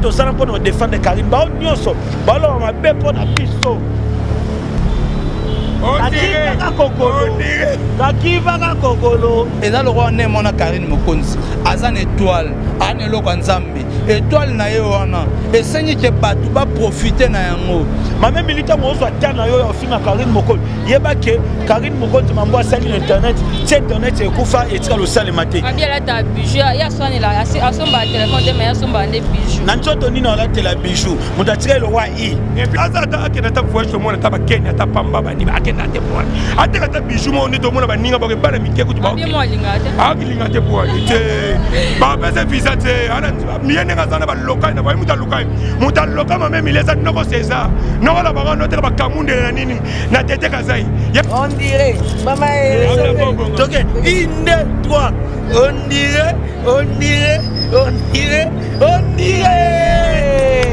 to sana pour défendre Karim ba nyonso ba lo ma be pour na biso Kakivaka kokolo. Et là le roi ne mona Karine Mokonzi. Azan étoile, ane loko nzambe. Étoile na yo wana. Et sengi ke batu ba profiter na yango. Mame milita mo so atana yo ofinga Karine Mokonzi. Yeba ke Karine Mokonzi mambo asali internet. C'est internet ekufa etika lo sale maté. Abi la ta bijou, ya soni la, asomba téléphone de mais asomba ne bijou. Nanchoto ni na la tela bijou. Mutatira lo wa i. Et puis azata akena ta voyage mo na ta ba Kenya ta pamba ba ni ba akena te pour. Ateka ta bijou mo ni to mo na ba ninga ba ke bana mike ku ba. Abi mo lingate. Aki lingate pour te. Ba pesa visa te. Ana miene ngazana ba lokai na ba muta lokai. Muta lokai ma même ilesa noko César. Noko la ba no te ba kamunde na nini na tete kazai. On dirait maman Ok, une, trois. On dirait.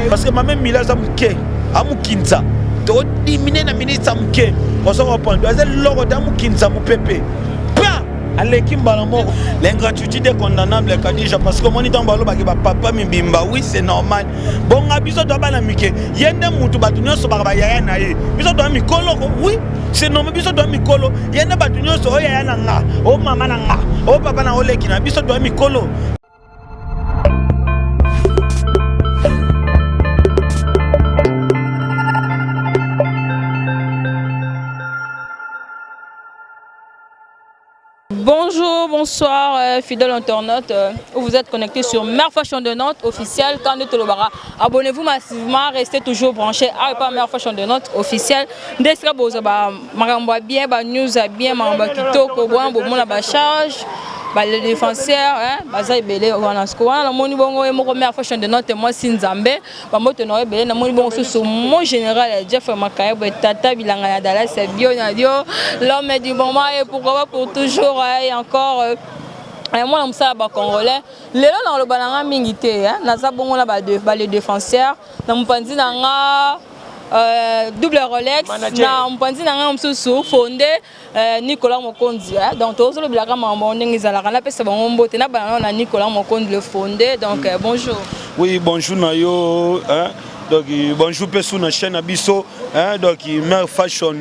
Parce que maman Mila Zamuke, Amukinza, to dimine na ministre Zamuke, on s'en reprend. Doit être l'or d'Amukinza, mon pépé. Pas à l'équipe Balamor. L'ingratitude est condamnable, Kadija, parce que mon idée en balo, papa Mibimba, oui, c'est normal. Bon, abiso doit balamike. Yende Moutou Batunio so Barbayaya nae. Biso doit mikolo, oui. C'est normal, biso doit mikolo. Yende Batunio so Oyana nga, oh maman nga, oh papa na olekina, biso doit mikolo. Bonjour, bonsoir, fidèles internautes. Vous êtes connectés sur Mère Fashion de Nantes officiel Kande Tolobara. Abonnez-vous massivement, restez toujours branchés à pas Mère Fashion de Nantes officiel. Destra boza maramba bien, news bien, maramba kitoko, bon, bon la charge. Les défenseurs, baza belé wana skoa na moni bongo e moko Mère Fashion de Nantes moi Sinzambe ba moto no belé na moni bongo so mon général Jeff Makaya tata bilanga ya dala c'est bien l'homme du moment et pourquoi pas pour toujours et encore moi on ça ba congolais lelo na lo balanga mingi te naza bongo na ba les défenseurs na mpanzi na nga double Rolex na mpanzi na nga msusu fondé Nicolas Mokonzi donc tous le blaka mambo ndenge zalaka na pesa bango mbote na bana na Nicolas Mokonzi le fondé donc bonjour. Oui, bonjour na yo donc bonjour pesu na chaîne abiso donc Mère Fashion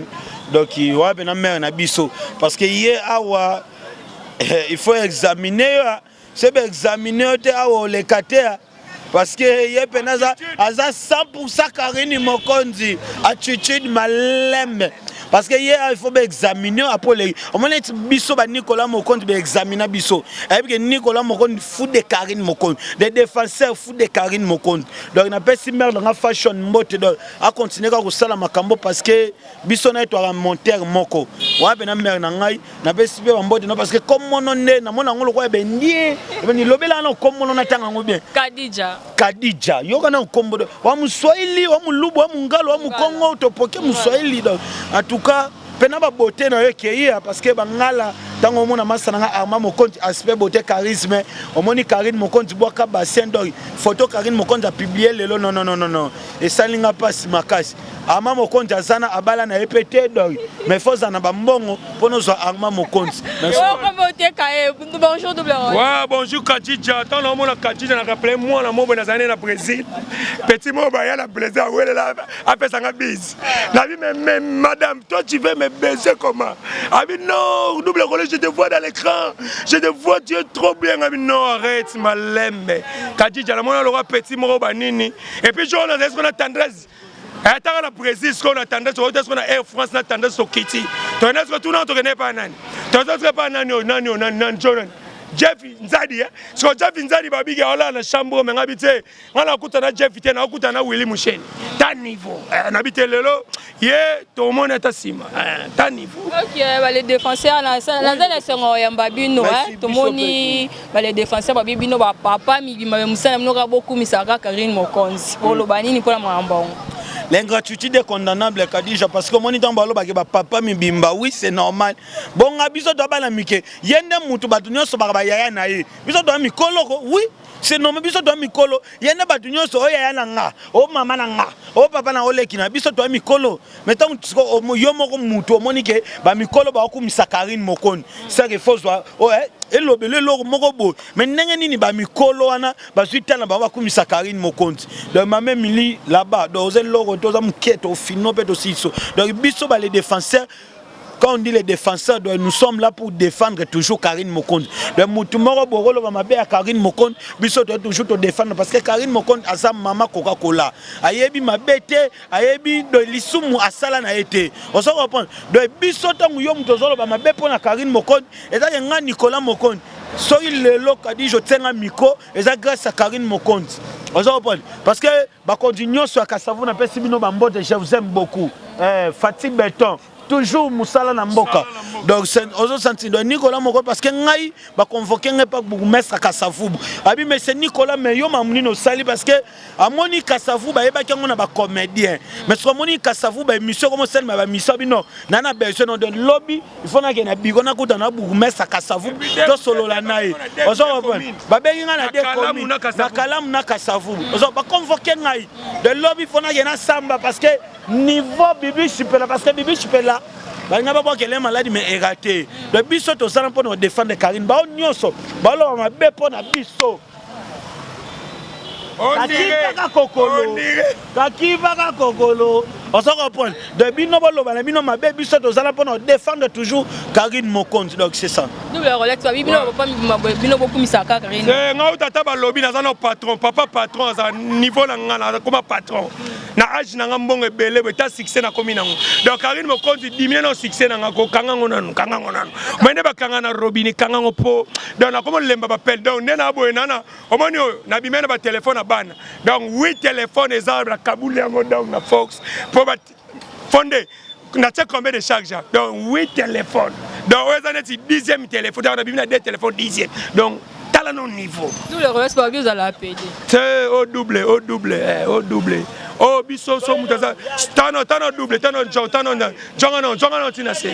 donc wa bena mère na biso parce que hier awa il faut examiner c'est bien examiner te awa le katea parce que yé penaza aza 100% Karine Mokonzi attitude malembe parce que hier il faut examiner après les on m'a dit biso ba Nicolas Mokonzi be examiner biso et puis Nicolas Mokonzi fout de Karine Mokonzi des défenseurs fout de Karine Mokonzi donc na pesi mère dans la fashion mbote donc a continuer ka sala makambo parce que biso na etwa monteur moko wa be na mère na ngai na pesi be mbote non parce que comme mon nné na mona ngolo ko be ndie ni lobela na comme mon na tanga ngo bien Kadija yoka na kombo wa Mswahili wa Mulubu wa Mungalo wa Mkongo topoke Mswahili donc en tout cas pena ba beauté na yo keia parce que bangala tango mona masana nga Armand Mokonzi aspect beauté charisme omoni Karine Mokonzi boka bassin donc photo Karine Mokonzi a publié lelo non et ça linga passe makasi Armand Mokonzi azana abala na répété donc mais faut zana ba mbongo pono zo Armand Mokonzi Bonjour double Rolex. Ouais, bonjour Kadija. Tant on a Kadija na rappelé moi na mobo na zane na Brésil. Petit mot ba ya la plaisir ouais là après ça nga bise. La vie mais madame, toi tu veux me baiser comment? Ah mais non, double Rolex, je te vois dans l'écran. Je te vois, tu es trop bien. Ah mais non, arrête ma lembe. Kadija la mona le roi petit mot ba nini. Et puis je on a ce qu'on a tendresse. Attends la Brésil, ce qu'on a tendresse, ce qu'on a Air France, na tendresse au Kitty. Tu connais ce que tout le monde ne connaît pas nani. Tu connais pas nani. Jeff Nzadi so Jeff Nzadi babige wala na chambre mais ngabite ngala kutana Jeff te na kutana Willy Musheni ta niveau nabite lelo ye to mona ta sima ta niveau. OK les défenseurs na zala songo ya mbabino to moni les défenseurs babino ba papa mi bima musana mnoka beaucoup misaka Karine Mokonzi pour lo banini pour la mambongo. L'ingratitude est condamnable, Kadija, parce que mon idée en balo papa Mibimba, oui, c'est normal. Bon, abiso doit balamike. Yende Moutou Batunio so Barbayaya nae. Biso doit mikolo, oui. c'est normal biso to mikolo yena batu nyonso oya yana nga o mama na nga o papa na oleki na biso to mikolo mais tant yo moko mutu omoni ke ba mikolo ba okumisa Karine Mokoni c'est que faut soit elobele loko moko bo mais ndenge nini ba mikolo wana ba suitana ba bakumisa Karine Mokoni donc mama mili là-bas donc ze loko toza mketo fino peto siso donc biso ba les défenseurs. Quand on dit les défenseurs, nous sommes là pour défendre toujours Karine Mokoni. Le moutoumoro borolo va m'abeiller à Karine Mokoni, biso doit toujours te défendre parce que Karine Mokoni a sa maman Coca-Cola. Ayebi ma bête, ayebi de l'isumu à sala na été. On se reprend. De biso tangu yo mutozolo va m'abeiller pour la Karine Mokoni. Et ça y a Nicolas Mokoni. Soy le loc a dit je tiens un micro et ça grâce à Karine Mokoni. On se reprend. Parce que bah continuons sur Kassavou na pesi bino bambo je vous aime beaucoup. Fatih Béton. Toujours Moussala Namboka. Donc, on senti de Nicolas Moko parce que ngai ba convoquer pas bourgmestre Kassavou. Abi mais c'est Nicolas Meyo mamuni no sali parce que amoni Kassavou ba eba kengo na ba comédien. Mais so amoni Kassavou ba mission comme celle ba mission bino nana besoin de lobby, il faut na ke na bigo na kuta na bourgmestre Kassavou to solo la nai. Ozo ba be nga na de commune na Kalamu na Kassavou. Ozo ba convoquer ngai de lobby, il faut na ke na samba parce que niveau Bibi Chipela parce que Bibi Chipela ba nga ba qu'elle est malade mais ératé le biso to sala pour nous défendre Karine ba nyonso ba lo ma be pour na biso on dirait Kakivaka kokolo on se reprend de bino ba lo ba bino ma be biso to sala pour nous défendre toujours Karine Mokoni donc c'est ça double Rolex ba bino pas bino beaucoup misaka Karine c'est nga utata ba lobby na zano patron papa patron à niveau na ngala comme patron na âge na ngambongo ebele beta succès na komi nango donc Karine Mokoni dimie no succès na ngako kanga ngonanu mende ba kanga na robini kanga ngopo donc na komo lemba ba pel donc nena boye nana omoni na bimena ba téléphone bana donc 8 téléphones eza la Kaboul yango donc na Fox pour ba fondé na check combien de charge donc 8 téléphones donc eza net 10e téléphone donc na bimena 2 téléphones 10e donc tala no niveau nous le reste pas bien à la PD c'est au double oh biso so mutaza tano double tano jonga tina se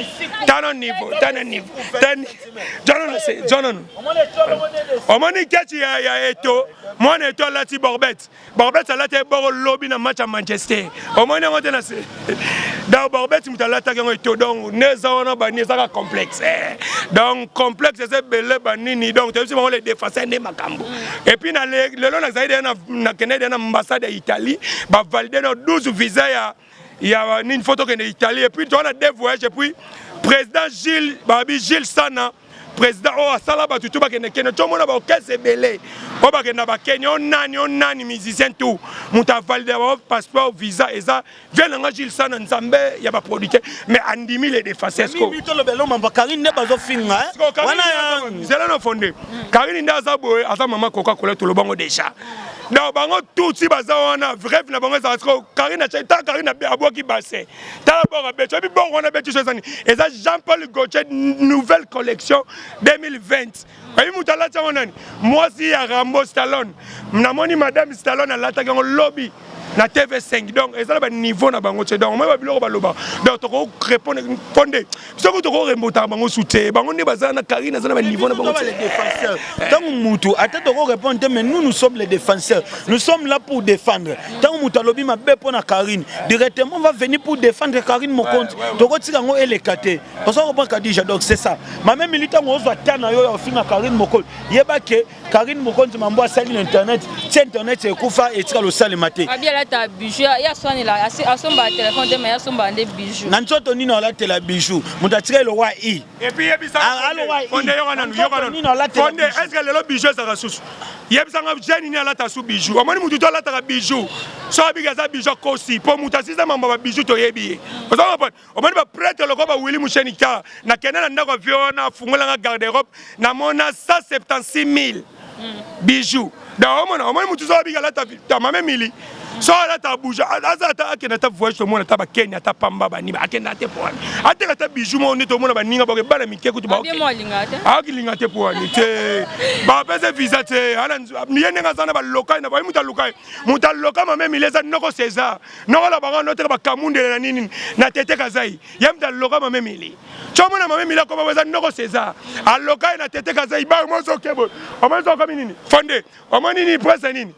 tano niveau jonga omoni kati ya eto mona eto lati Borbet alati boro lobby na match à Manchester omoni ngote na se da Borbet mutalata ngo eto donc neza wana ba neza complexe donc complexe c'est belé banini donc tu sais les défenseurs ne makambo et puis na le na zaidi na Canada na ambassade d'Italie ba valider nos 12 visas il y a une photo en Italie et puis on a des voyages et puis président Gilles Sana président asala ba tutu ba kene to mona ba okese belé o ba kena ba Kenya on nani musicien tout muta valider passeport visa eza vient nga Gilles Sana nzambe ya ba producteur mais andimi les défenseurs ko mi to le belo mamba Karine ne bazo finga wana c'est là no fondé Karine ndaza boy asa mama Coca-Cola to lo bango déjà non bango tout si baza wana bref na bango ça Karine ta Karine aboki bassin ta bonga beto bi bongo na beto chezani eza Jean-Paul Gaultier nouvelle collection 2020 ayi mutala tsa wanani moi si ya Rambo Stallone namoni madame Stallone alata ngo lobby na TV5 donc ezala ba niveau na bango tse donc moi ba biloko ba loba donc to ko répondre fondé so ko to ko remota bango soute bango ne bazana na Karine ezala ba niveau na bango les défenseurs tant mutu ata to ko répondre mais nous sommes les défenseurs nous sommes là pour défendre tant mutu lobi ma be pour na Karine directement on va venir pour défendre Karine Mokoni to ko tika ngo elekate parce qu'on comprend Kadija donc c'est ça ma même militant on va tana yo ya finga Karine Mokoni yeba ke Karine Mokoni mambo asali internet internet ekufa et tika lo sale maté ta bijou ya soane la asomba téléphone de mais asomba des bijoux na nzoto nini la tela bijou mutatire le roi i et puis yebisa fondé yokana fondé est-ce que le bijou ça ressource yebisa nga jeni ni ala ta sou bijou amoni mutu to ala ta bijou so abiga za bijou kosi po mutasisa mambo ba bijou to yebi parce que omoni ba prêtre le ko ba Willy Mouchenika na kenana ndako viona fungola nga garde-robe na mona 176 000 bijoux da omoni mutu so abiga la ta mame mili so ala ta bouger aza ta akena ta voyage to mona ta ba Kenya ta pamba ba ni ba akena te pour ate ta bijou mo ni to mona ba ninga ba bala mike ku to ba akilinga te pour ni te ba pese visa te ala ni yenga sana ba lokai na ba muta lokai ma même ileza noko César noko la ba no te ba kamunde na nini na tete kazai yamta lokai ma même ili chomona ma même ila ko ba za noko César a lokai na tete kazai ba mo so kebo o mo so comme nini fondé o mo nini presse nini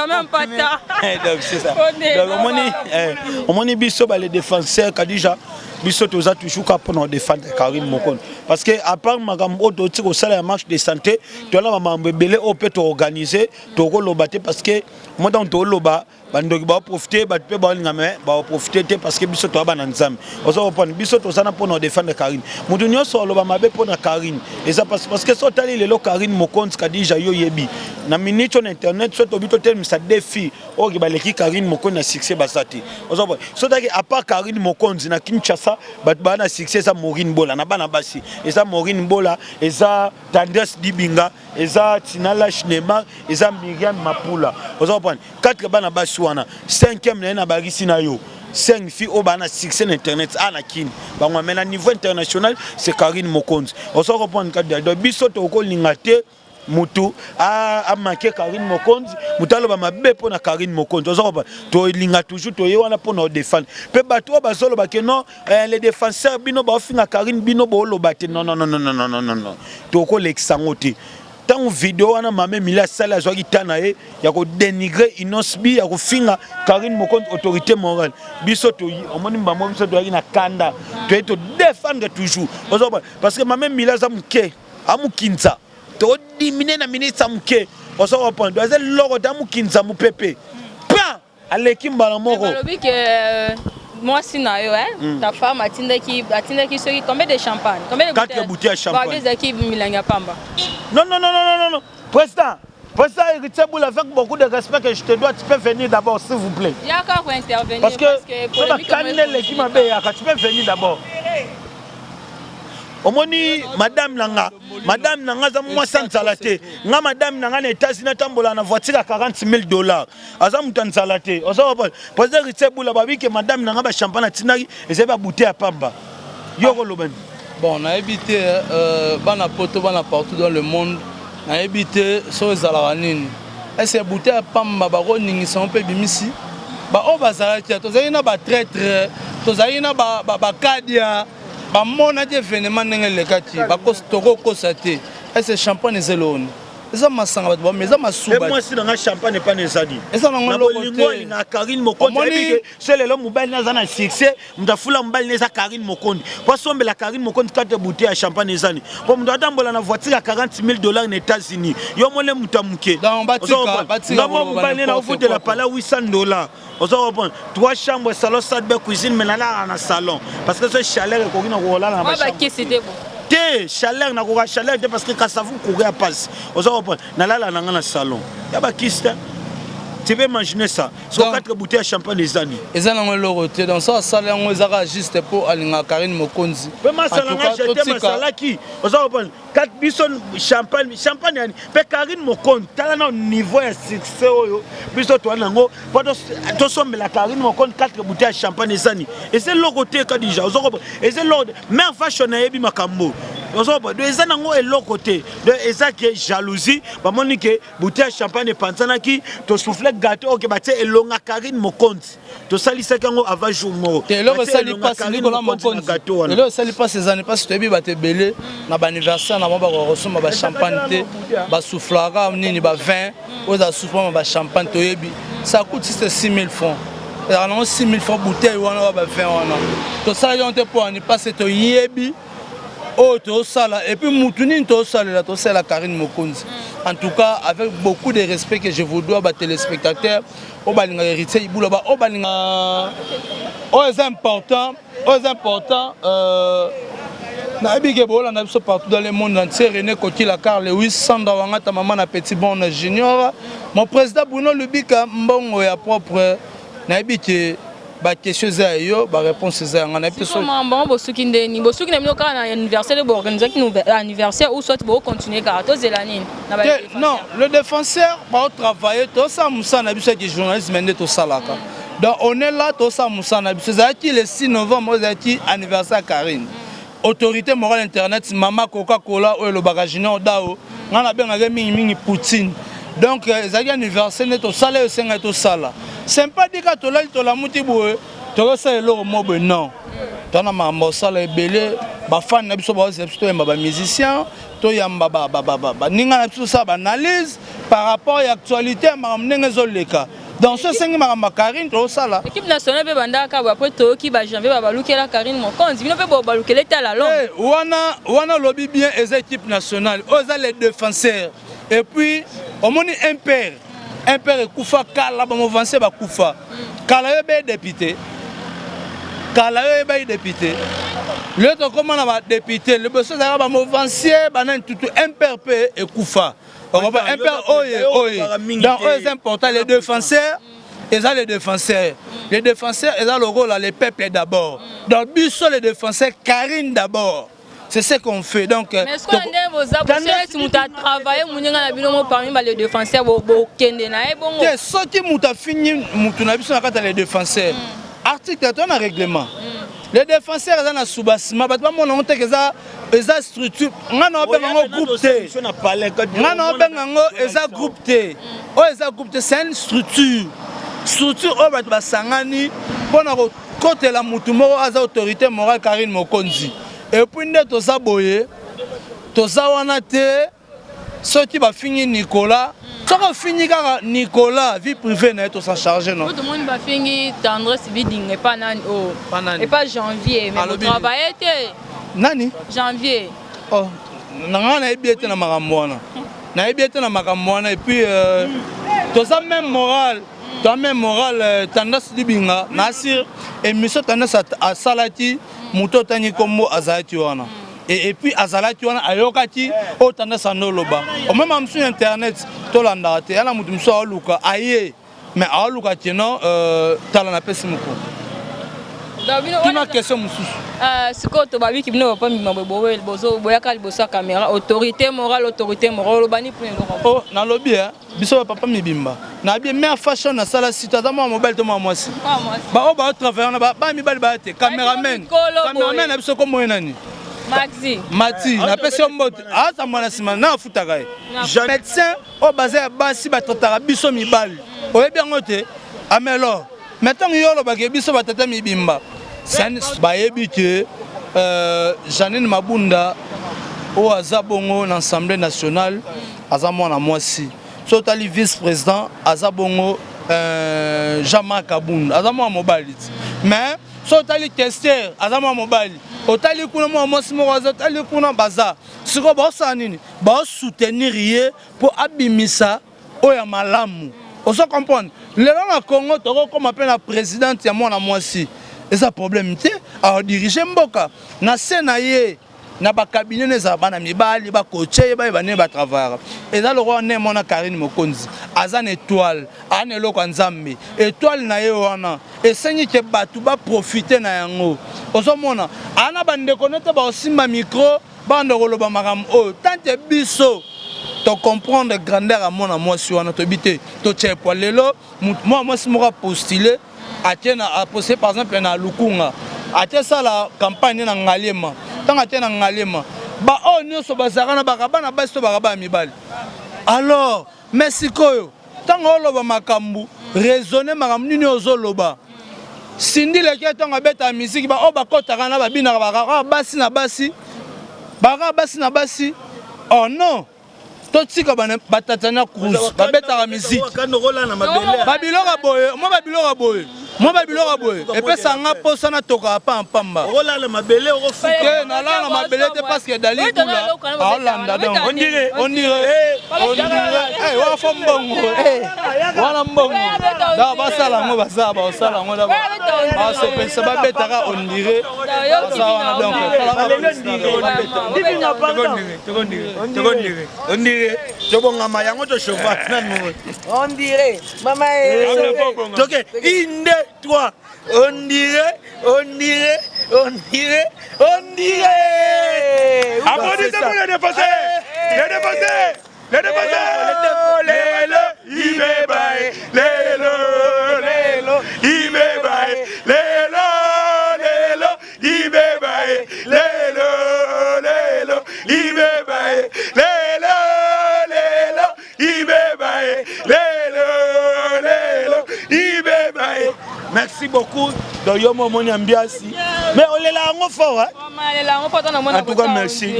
même pas ça. Donc c'est ça. Donc on est biso les défenseurs Kadija biso toza toujours pour défendre Karim Mokonzi parce que à part magam auto tiko sala marche de santé to la mambe belé au peut organiser to ko lobaté parce que moi dans to loba bandoki ba profiter ba pe ba ngame ba profiter parce que biso to ba na nzambe ozo pon biso to sana pour défendre Karim mutu nyonso loba mabe pour na Karim et ça parce que so tali le Karim Mokonzi Kadija yo yebi na minute on internet so to bito tel ça défi o ki ba leki Karim Mokonzi na succès basati ozo pon so taki à part Karim Mokonzi na Kinshasa bat ba na succès ça Maureen Bola na bana basi et ça Maureen Bola et ça Tendance Dibinga et ça Tinala Shnema et ça Myriam Mapula ozo pon 4 bana basi wana 5e na bagisi na yo 5 filles au bana succès internet ana kin ba ngwa mena niveau international c'est Karim Mokonzi on se reprendre cadre de biso to ko lingate mutu a manqué Karim Mokonzi mutalo ba mabe pona Karim Mokonzi on se reprendre to linga toujours to ye wana pona défendre pe bato ba solo ba que non les défenseurs bino ba finga Karim bino bo lo baté non to ko l'exangote tant vidéo wana mame mila sala zo kitana ye ya ko dénigrer inosbi ya ko finga Karim Mokonzi autorité morale biso to omoni mbamo biso to na kanda to défendre toujours parce que mame mila za muke amukinza to diminer na ministre muke oso reprendre doit loko ta mukinza mupepe pa aleki mbala moko moi si na yo ta femme atindaki soki combien de champagne combien de 4 bouteilles de champagne ba des milanga pamba non président Iritseboul, avec beaucoup de respect que je te dois, tu peux venir d'abord, s'il vous plaît. Il y a encore pour intervenir. Parce que tu peux venir d'abord. Omoni madame Nanga za moi sans salate. Nga madame Nanga na États-Unis tambola na voiture à $40,000. Aza mutan salate. Ozo président Iritseboul babi que madame Nanga ba champagne tinari et c'est ba bouteille à pamba. Yoko loben. Bon, on a habité bana poto bana partout dans le monde. On a habité sur les alaranines. Est-ce que bouteille à pamba ba ro ningi sont peu bimisi. Ba o bazalaki to zaina ba traître, to zaina ba kadia. Ba mona de événement ngel lekati ba kostoko kosate. Est-ce que champagne zelone? Eza masanga ba mais eza masuba. Et moi si dans champagne pas nezadi. Eza na lokote na Karim Mokonzi c'est le mobile na zana succès mtafula mobile neza Karim Mokonzi. Kwa sombe la Karim Mokonzi 4 bouteilles à champagne ezani. Pour mtu atambola na voiture à $40,000 aux États-Unis. Yo mole mutamuke. Dans batika mobile na ofu de la pala $800. Ozo reprendre 3 chambres salon salle de cuisine mais là na salon parce que ce chaleur ko kina ko la na chambre. Te chaleur na ko chaleur parce que quand ça vous courir passe ozo reprendre na la na salon ya ba kiste. Tu peux imaginer ça. Sur 4 bouteilles de champagne des années. Et ça n'a pas dans ça, ça a juste pour Alinga Karim Mokonzi. Comment ça n'a jeté ma salaki? On s'en reprend. 4 bison champagne, champagne. Mais Karim Mokonzi, tu as un niveau de succès. Bison toi nango, tu sommes la Karim Mokonzi 4 bouteilles de champagne des années. Et c'est l'autre côté Kadija. On s'en reprend. Et c'est l'autre. Mère fashion na yebi makambo. On s'en reprend. Et ça nango est l'autre côté. Et ça qui est jalousie. Bah monique bouteille de champagne pensana qui te souffle gâteau ok bah et longa Karim Mokonzi to sali sekango avant jour moko te lo sali pas Nicolas Mokonzi te lo sali pas ces années pas to bi ba te belé na ba anniversaire na ba resoma ba champagne te ba soufflara nini ba vin ou za souffra ba champagne to yebi ça coûte 6,000 francs et alors 6,000 francs bouteille wana ba vin wana to sali on te pour ni passer to yebi oh to sala et puis mutuni to sala to sala Karim Mokonzi. En tout cas, avec beaucoup de respect que je vous dois, les téléspectateurs, au balinga héritier, ibula ba au balinga, c'est important, na abige bola na biso partout dans le monde entier. René Kotila Carl Lewis, Sandra Wangata maman na petit bon junior, mon président Bruno Lubika mbongo ya propre na abike ba question za yo ba réponse za ngana pe so comment bosuki ndeni bosuki na binoka na anniversaire bo organiser ki anniversaire ou soit bo continuer car to zelani na ba non le défenseur ba travailler to ça musa na biso qui journalisme ndé to salaka donc on est là to ça musa na biso za ki le 6 novembre za ki anniversaire Karine autorité morale internet mama Coca-Cola ou le bagagino dao ngana benga mingi Poutine donc ezaki anniversaire neto sala yo senga to sala sympa dika to lali to la muti boye to sa eloko mobe non tana mambo sala ebele ba fan na biso ba to yamba ba musicien to yamba ba ninga na biso sa ba analyse par rapport à actualité ma mnenge zoleka dans ce sengi ma Karine to sala équipe nationale be bandaka ba après to ki ba janvier ba balukela Karine mon konzi bino pe bo balukela tala long wana lobby bien les équipes nationales oza les défenseurs et puis au moins un père Koufa Kala ba m'avancer ba Koufa Kala yo be député le to comment na ba député le besoin za ba m'avancer ba nan tout un père et Koufa un père oye donc c'est important les défenseurs ils ont les défenseurs ils ont le rôle les peuples d'abord donc biso les défenseurs Karine d'abord. C'est ce qu'on fait. Donc, mais est-ce qu'on a vos abonnés si vous avez travaillé, vous avez parmi les défenseurs, vous avez ce qui a fini, vous avez les défenseurs. Article, on a un règlement. Les défenseurs, ils ont un sous-bassement. Ils ont une structure. Ils ont un groupe T. Ils ont un groupe T. C'est une structure. Structure, ils ont sangani pour côté la moutoumoro, ils ont autorité morale Karine Mokonzi. Et puis nous sommes boyés, nous sommes ceux qui va finir Nicolas. Quand on finit Nicolas, vie privée, nous sommes chargés. Tout le monde va finir tendresse bidding et pas janvier. Mais vous travaillez Nani? Janvier. Oh, nous avons bien été dans ma ramouana. Nous avons bien été dans ma ramouana et puis nous sommes même moral. Toi-même moral, tendance libinga, Nasir, et monsieur tendance à Salati, Mouto Tani Kombo Azalati wana. Et puis Azalati wana ayokati, au tendance à Noloba. Au même sur internet, Tolanda, tu as la moutumso à Luka, aïe, mais à Luka, tu non, talana pesimuko. Une question, monsieur. Ce que tu as vu qui ne va pas me bozo, boyaka bosa caméra, autorité morale, le bani pour nous. Oh, na lobby hein, biso papa mibimba. Na bien meilleure fashion na sala site dans mon mobile to moi aussi. Ba o ba travailler na ba mi bal ba te cameraman na biso ko moyo nani. Mati, na pesi mbote. Ah ça mona sima na futaka. Médecin o basé basi ba totara biso mi bal. O e bien ngote. Amelo. Maintenant yo lo ba ke biso ba tata mibimba. Sen ba yebike Janine Mabunda au Azabongo l'Assemblée nationale Azamon à Moisi. Sotali vice-président Azabongo Jean-Marc Kabunda Azamon mobile. Mais sotali questeur Azamon mobile. Otali kuna mo Moisi mo azotali kuna baza. Siko ba sanini ba soutenir yé pour abimisa oya malamu. On se comprendre. Le long Congo toko comme appelle la présidente ya mon à Moisi. Et ça problème té à diriger mboka na senaye na ba cabinet ne za bana mibali ba coacher ba ne ba travailler et ça le roi ne mona Karine Mokonzi azan étoile ane loko nzambe étoile na ye wana et senyi ke batu ba profiter na yango ozomona ana bande connaître ba osimba micro bande koloba makam o tante biso to comprendre grandeur à mon moi sur notre habité to tchepo lelo moi si mora postuler a posé par exemple na Lukunga a ça la campagne na Ngalema tant a na Ngalema ba o nyoso bazara na bakabana baso bakaba mibali alors merci koyo tant oloba makambu raisonner makambu nini ozoloba sindi leke tant abeta musique ba o bakotaka na babina bakara basi na basi oh non totika batatana cruise babeta musique babilora boye moi babilora boye et puis ça nga posa na toka pa pamba olala mabele ofuke na la mabele te parce que dali kula Hollande donc on dirait eh wa fombongo wana mbongo da basala ngo basaba osala ngo da ba se pensa ba betaka on dirait ça wana donc on dirait tobonga mayango to chauffeur on dirait maman ok inde toi On dirait. Applaudissez-moi les défenseurs. Les défenseurs. Lélo, il me baille. Lélo, il me baille. Lélo, il me baille. Lélo, il me baille. Lélo, il me baille. Lélo, il me baille. Merci beaucoup. Donc, yo mo moni ambiasi. Mais on est là en fort, hein? En tout cas, merci.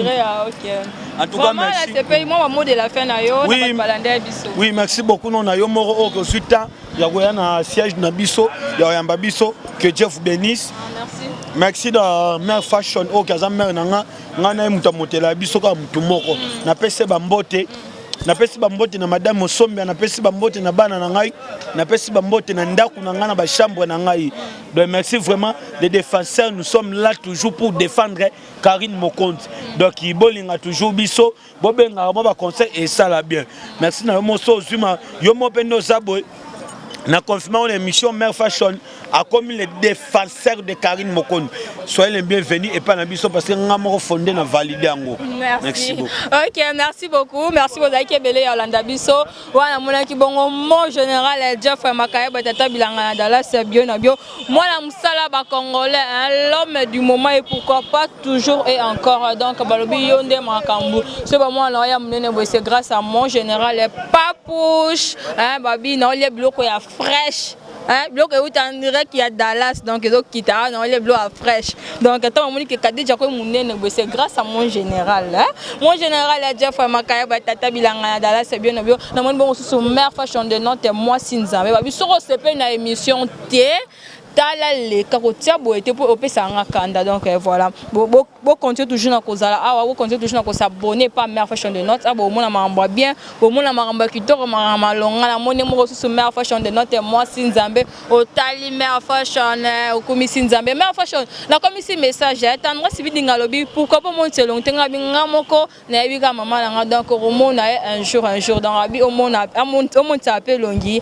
En tout cas, merci. Oui, merci beaucoup. Non, yo moro au suita. Ya goya na siège na biso, ya yamba biso. Que Dieu vous bénisse. Merci. Merci de Mère Fashion au kaza mère nanga ngana muta motela biso ka mutu moko. Na pese bambote. Na pesi bambote na madame Osombe, na pesi bambote na bana na ngai, na pesi bambote na ndaku na ngana ba chambre na ngai. Donc merci vraiment les défenseurs, nous sommes là toujours pour défendre Karine Mokonzi. Donc il bolinga toujours biso, bobenga ba conseil et ça la bien. Merci na mo so zuma, yo mo pendo zabo. Na confirmé l'émission Mère Fashion a commis les défenseurs de Karine Mokonzi. Soyez les bienvenus et pas n'abisso parce que nous avons fondé na validé en gros. Merci beaucoup. Ok, merci beaucoup. Merci beaucoup d'avoir belé Yolanda Bisso. Voilà mon qui bon mon général Jeff Makaya Batata Bilanga Dallas c'est bien bio. Moi la musala ba congolais l'homme du moment et pourquoi pas toujours et encore donc balobi yonde makambu. C'est pas moi là c'est grâce à mon général Papouche hein babi na les blocs ya fraîche. Hein, bloc est où tu en direct qu'il y a Dallas donc ils ont quitté non les blocs à fraîche donc attends mon que Kadija ko munene c'est grâce à mon général hein mon général Jeff Makaya Batata Bilanga Dallas c'est bien bio na mon bon sous Mère Fashion de Nantes moi Sinzambe ba biso ko sepe na émission té tala le kakotia bo était pour opesa nga kanda donc voilà bo continuer toujours na kozala awa bo continuer toujours na s'abonner pas Mère Fashion de Nantes abo mona maramba bien bo mona maramba kitoko maramba longa na moni mo sous Mère Fashion de Nantes moi Sinzambe otali Mère Fashion okumi Sinzambe Mère Fashion na comme ici message attendre si bidinga lobi pourquoi pas monter long tenga binga moko na yebika mama nga donc romona un jour dans abi o mona appeler longi